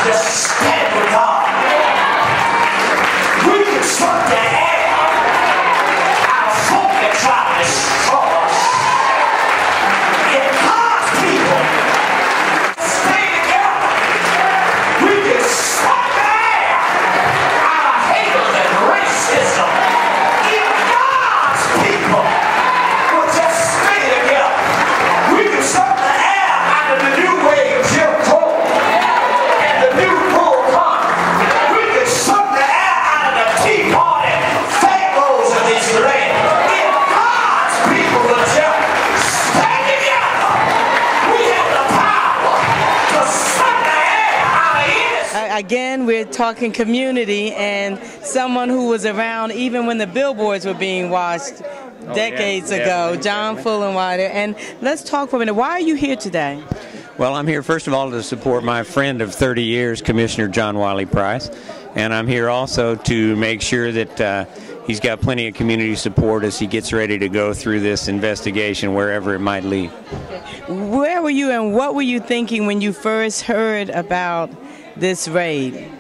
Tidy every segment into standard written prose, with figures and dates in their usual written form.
just stand with God. We can suck the air out of folk that try to destroy us. If God's people stay together, we can suck the air out of haters and racism. If God's people would just stay together, we can suck the air out of the new wave Jim Crow and the new Bull Connor. We can suck the air out of the Tea Party pharaohs of this land. If God's people would just stay together, we have the power to suck the air out of innocence. Again, we're talking community, and someone who was around even when the billboards were being watched decades ago, John Fullenwider. And let's talk for a minute. Why are you here today? Well, I'm here first of all to support my friend of 30 years, Commissioner John Wiley Price, and I'm here also to make sure that he's got plenty of community support as he gets ready to go through this investigation wherever it might lead. Where were you and what were you thinking when you first heard about this raid?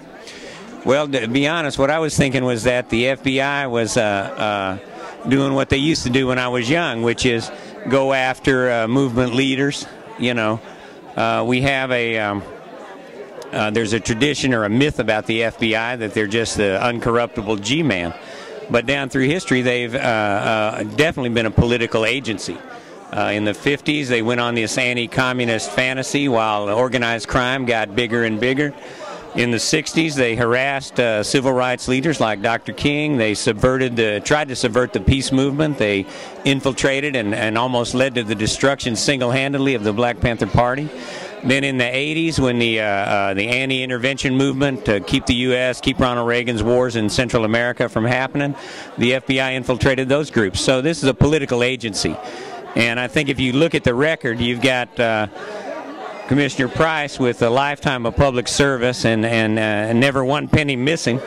Well, to be honest, what I was thinking was that the FBI was doing what they used to do when I was young, which is go after movement leaders. You know, we have there's a tradition or a myth about the FBI that they're just the uncorruptible G-man. But down through history, they've definitely been a political agency. In the 50s, they went on this anti-communist fantasy while organized crime got bigger and bigger. In the 60s, they harassed civil rights leaders like Dr. King. They tried to subvert the peace movement. They infiltrated and almost led to the destruction single-handedly of the Black Panther Party. Then in the 80s, when the anti-intervention movement to keep the U.S., keep Ronald Reagan's wars in Central America from happening, the FBI infiltrated those groups. So this is a political agency. And I think if you look at the record, you've got Commissioner Price with a lifetime of public service and never one penny missing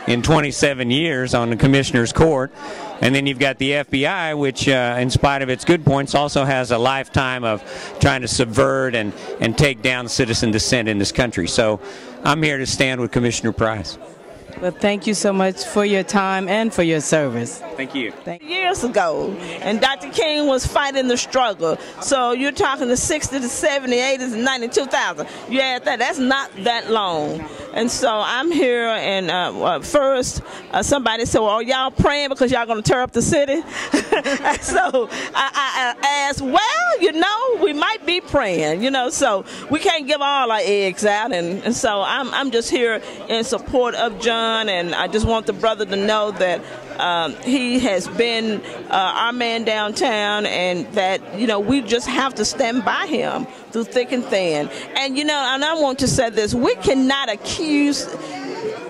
in 27 years on the Commissioner's Court. And then you've got the FBI, which, in spite of its good points, also has a lifetime of trying to subvert and take down citizen dissent in this country. So I'm here to stand with Commissioner Price. Well, thank you so much for your time and for your service. Thank you. Years ago, and Dr. King was fighting the struggle. So you're talking the 60s, the 70s, 80s, and 90s, 2000. You add that, that's not that long. And so I'm here, and first somebody said, well, are y'all praying because y'all going to tear up the city? And so I asked, well, you know, we might be praying, you know, so we can't give all our eggs out. And so I'm just here in support of John, and I just want the brother to know that he has been our man downtown, and that, you know, we just have to stand by him through thick and thin. And, you know, and I want to say this, we cannot accuse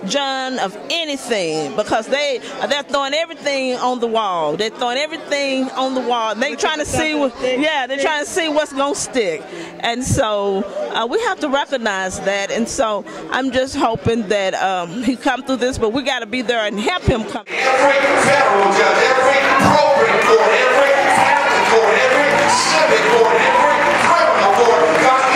John of anything because they're throwing everything on the wall. They're throwing everything on the wall. They're trying to see what, yeah, they're trying to see what's going to stick. And so we have to recognize that. And so I'm just hoping that he come through this, but we got to be there and help him come. Every federal judge, every program court, every family court, every civic court, every criminal court, God